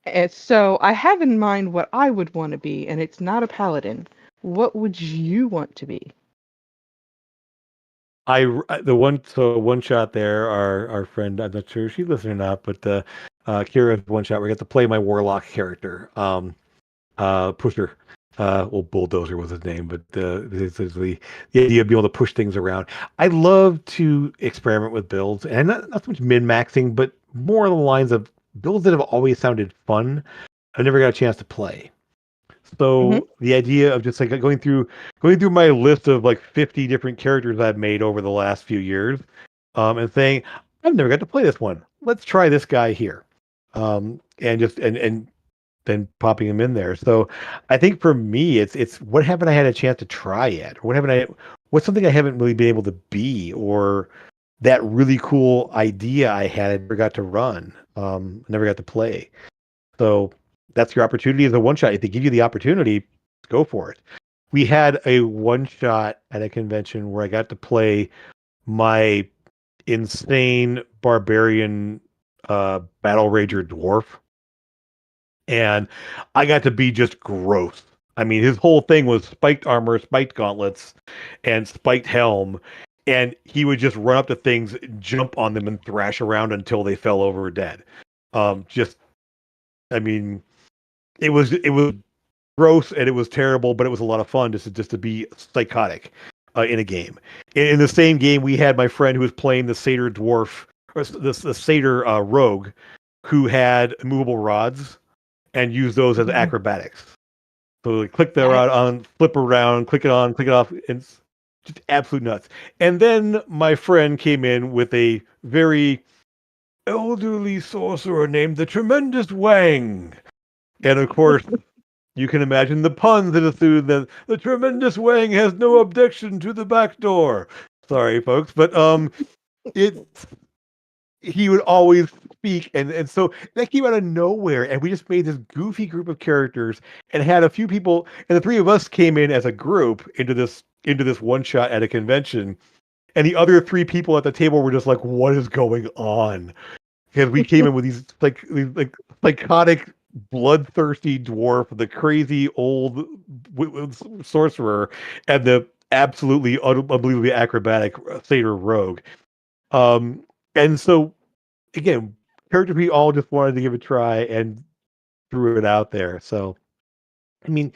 And so I have in mind what I would want to be, and it's not a paladin. What would you want to be? The one shot there. Our friend, I'm not sure if she's listening or not, but Kira's one shot. We got to play my warlock character. Pusher. Well, Bulldozer was his name, but this is the idea of being able to push things around. I love to experiment with builds, and not so much min maxing, but more along the lines of builds that have always sounded fun. I've never got a chance to play. hmm So the idea of just like going through my list of like 50 different characters I've made over the last few years, and saying, I've never got to play this one. Let's try this guy here. And just and then popping him in there. So I think for me, it's what haven't I had a chance to try yet? Or what's something I haven't really been able to be, or that really cool idea I never got to run, never got to play. So that's your opportunity as a one shot. If they give you the opportunity, go for it. We had a one shot at a convention where I got to play my insane barbarian battle rager dwarf, and I got to be just gross. I mean, his whole thing was spiked armor, spiked gauntlets, and spiked helm, and he would just run up to things, jump on them, and thrash around until they fell over dead. Just, I mean, it was gross and it was terrible, but it was a lot of fun just to be psychotic in a game. In the same game, we had my friend who was playing the satyr dwarf, or the satyr rogue, who had movable rods and use those as hmm acrobatics. So like, click the rod Nice. on, flip around, click it on, click it off. It's just absolute nuts. And then my friend came in with a very elderly sorcerer named the Tremendous Wang. And of course, you can imagine the puns that ensued. That the Tremendous Wang has no objection to the back door. Sorry, folks, but it he would always speak, and so that came out of nowhere, and we just made this goofy group of characters and had a few people, and the three of us came in as a group into this one shot at a convention, and the other three people at the table were just like, what is going on? Because we came in with these psychotic bloodthirsty dwarf, the crazy old sorcerer, and the absolutely unbelievably acrobatic satyr rogue. um and so again, character we all just wanted to give a try and threw it out there. So I mean,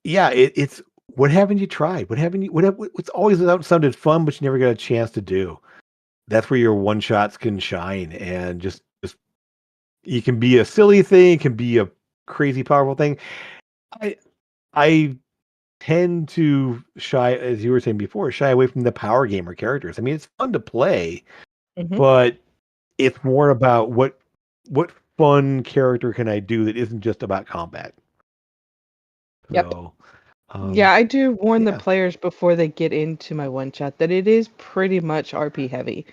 yeah, it's what haven't you tried? What's always sounded fun, but you never got a chance to do? That's where your one shots can shine, and just you can be a silly thing, it can be a crazy powerful thing. I I tend to shy, as you were saying before, shy away from the power gamer characters. I mean, it's fun to play, hmm but it's more about what fun character can I do that isn't just about combat. Yep. So, Yeah, I do warn the yeah. players before they get into my one shot that it is pretty much RP heavy.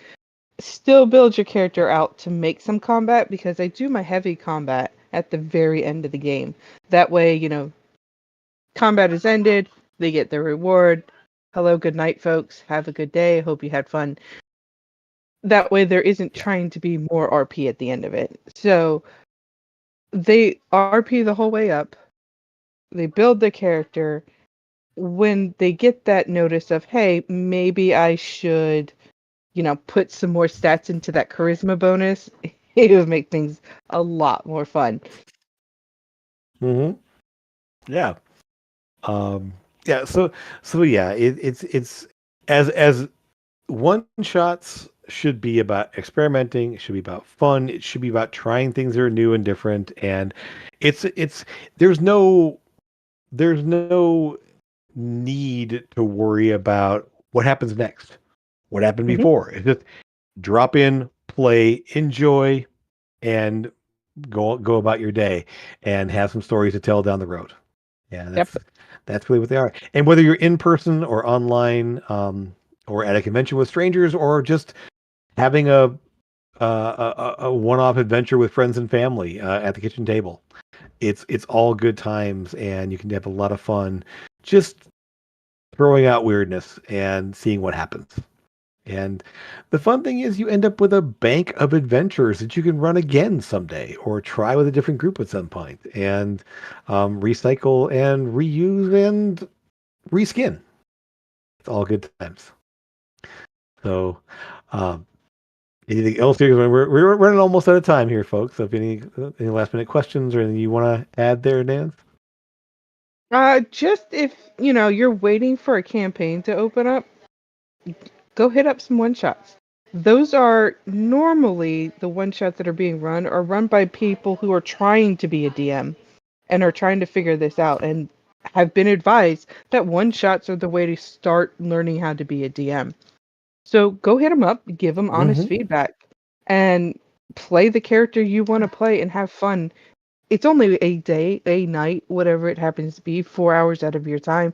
Still build your character out to make some combat because I do my heavy combat at the very end of the game. That way, combat is ended, they get their reward. Hello, good night, folks. Have a good day. Hope you had fun. That way, there isn't Yeah. trying to be more RP at the end of it. So they RP the whole way up. They build their character. When they get that notice of, hey, maybe I should, put some more stats into that charisma bonus, it would make things a lot more fun. Hmm. Yeah. Um, yeah. So yeah, it's as one shots should be about experimenting. It should be about fun. It should be about trying things that are new and different. And it's there's no there's no need to worry about what happens next, what happened hmm before. It's just drop in, play, enjoy, and go about your day, and have some stories to tell down the road. Yeah, Yep. That's really what they are. And whether you're in person or online, or at a convention with strangers, or just having a one-off adventure with friends and family at the kitchen table, it's all good times, and you can have a lot of fun just throwing out weirdness and seeing what happens. And the fun thing is, you end up with a bank of adventures that you can run again someday, or try with a different group at some point, and recycle and reuse and reskin. It's all good times. So, um, anything else here? We're running almost out of time here, folks. So, if any last minute questions or anything you want to add there, Nance? Just if you're waiting for a campaign to open up, go hit up some one shots. Those are normally the one shots that are being run are run by people who are trying to be a DM and are trying to figure this out and have been advised that one shots are the way to start learning how to be a DM. So go hit them up, give them honest Mm-hmm. feedback, and play the character you want to play and have fun. It's only a day, a night, whatever it happens to be, 4 hours out of your time,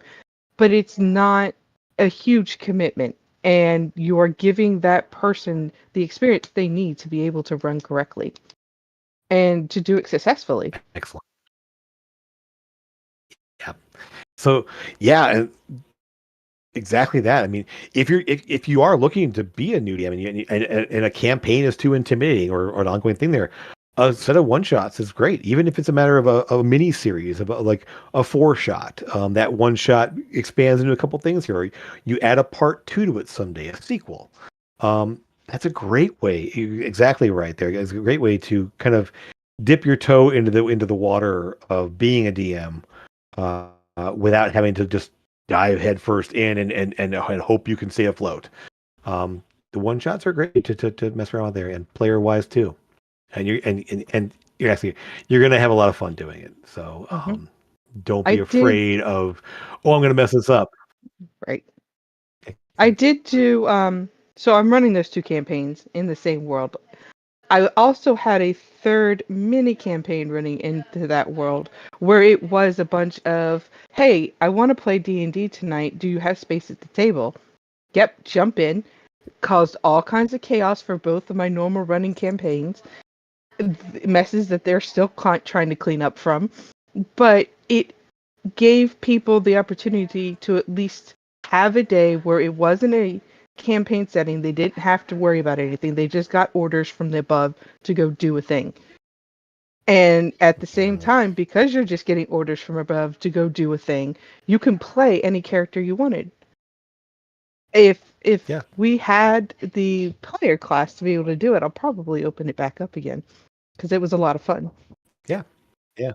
but it's not a huge commitment. And you are giving that person the experience they need to be able to run correctly and to do it successfully. Excellent. Yeah. So, yeah, and exactly that. I mean, if you are looking to be a new DM, and a campaign is too intimidating, or an ongoing thing there, a set of one shots is great. Even if it's a matter of a mini series, about like a 4 shot, that one shot expands into a couple things here. You add a part 2 to it someday, a sequel. That's a great way. You're exactly right there. It's a great way to kind of dip your toe into the water of being a DM, without having to just dive headfirst in and hope you can stay afloat. The one shots are great to mess around with there, and player wise too. And you're gonna have a lot of fun doing it. So, Hmm. don't I be did, afraid of, oh, I'm gonna mess this up. right. I did do, so I'm running those two campaigns in the same world. I also had a third mini campaign running into that world where it was a bunch of, hey, I want to play D&D tonight. Do you have space at the table? Yep, jump in. Caused all kinds of chaos for both of my normal running campaigns, messes that they're still trying to clean up from. But it gave people the opportunity to at least have a day where it wasn't a campaign setting. They didn't have to worry about anything. They just got orders from the above to go do a thing. And at the same Mhm. time, because you're just getting orders from above to go do a thing, you can play any character you wanted. If Yeah, we had the player class to be able to do it, I'll probably open it back up again because it was a lot of fun. yeah, yeah,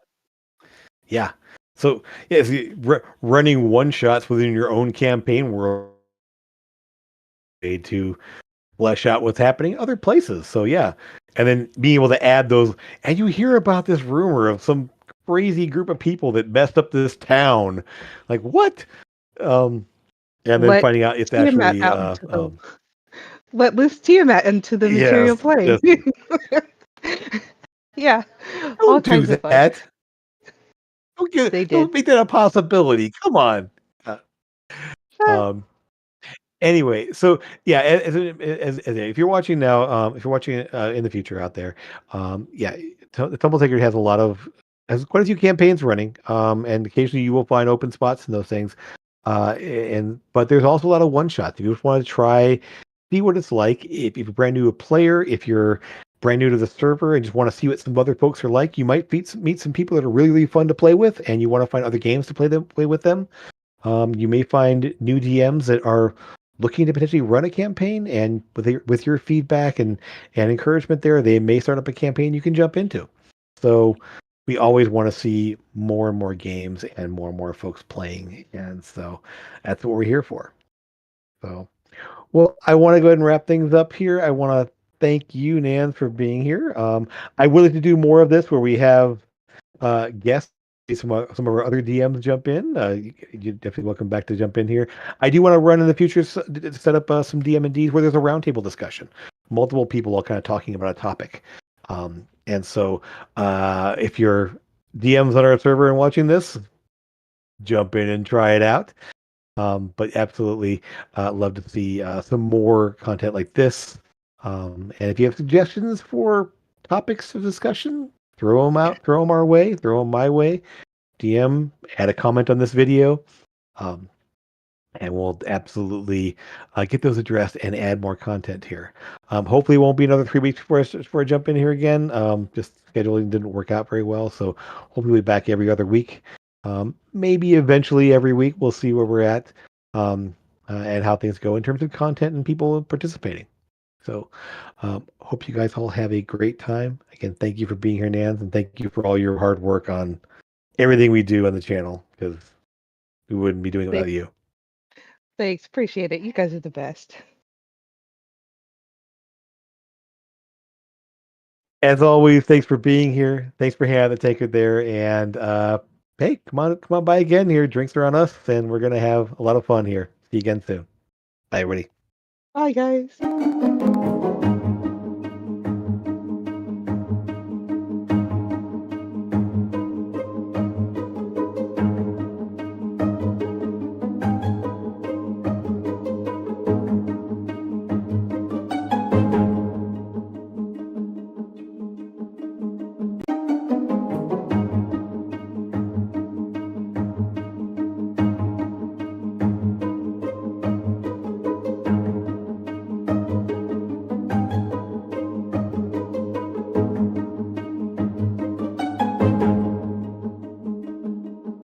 yeah. So, yeah, if running one shots within your own campaign world, to flesh out what's happening other places. So, yeah, and then being able to add those, and you hear about this rumor of some crazy group of people that messed up this town, like what? Um, and then Let finding out it's Tiamat actually, out into the let loose Tiamat into the material yes, plane. just Yeah, all don't do kinds of fun. that. They did. Don't make that a possibility. Come on. Uh, Ah, um, Anyway, so yeah, if you're watching now, if you're watching in the future out there, yeah, Tumble Taker has quite a few campaigns running, and occasionally you will find open spots in those things, and but there's also a lot of one shots. If you just want to try, see what it's like. If you're brand new a player, if you're brand new to the server and just want to see what some other folks are like, you might meet some people that are really, really fun to play with, and you want to find other games to play with them. You may find new DMs that are looking to potentially run a campaign, and with your feedback and encouragement there, they may start up a campaign you can jump into. So we always want to see more and more games and more folks playing, and so that's what we're here for. So, well, I want to go ahead and wrap things up here. I want to thank you, Nan, for being here. I would like to do more of this where we have guests, some of our other DMs jump in. You're definitely welcome back to jump in here. I do want to run in the future, set up some DM&Ds where there's a roundtable discussion, multiple people all kind of talking about a topic. And so, if you're DMs on our server and watching this, jump in and try it out. But absolutely love to see some more content like this. And if you have suggestions for topics of discussion, throw them our way, throw them my way. DM, add a comment on this video. Um, and we'll absolutely get those addressed and add more content here. Hopefully, it won't be another 3 weeks before I jump in here again. Just scheduling didn't work out very well, so hopefully, we'll be back every other week. Maybe eventually every week. We'll see where we're at and how things go in terms of content and people participating. So, hope you guys all have a great time. Again, thank you for being here, Nans, and thank you for all your hard work on everything we do on the channel because we wouldn't be doing it without Thanks. you. Thanks. Appreciate it. You guys are the best. As always, thanks for being here. Thanks for having the taker there. And hey, come on by again here. Drinks are on us, and we're gonna have a lot of fun here. See you again soon. Bye, everybody. Bye, guys.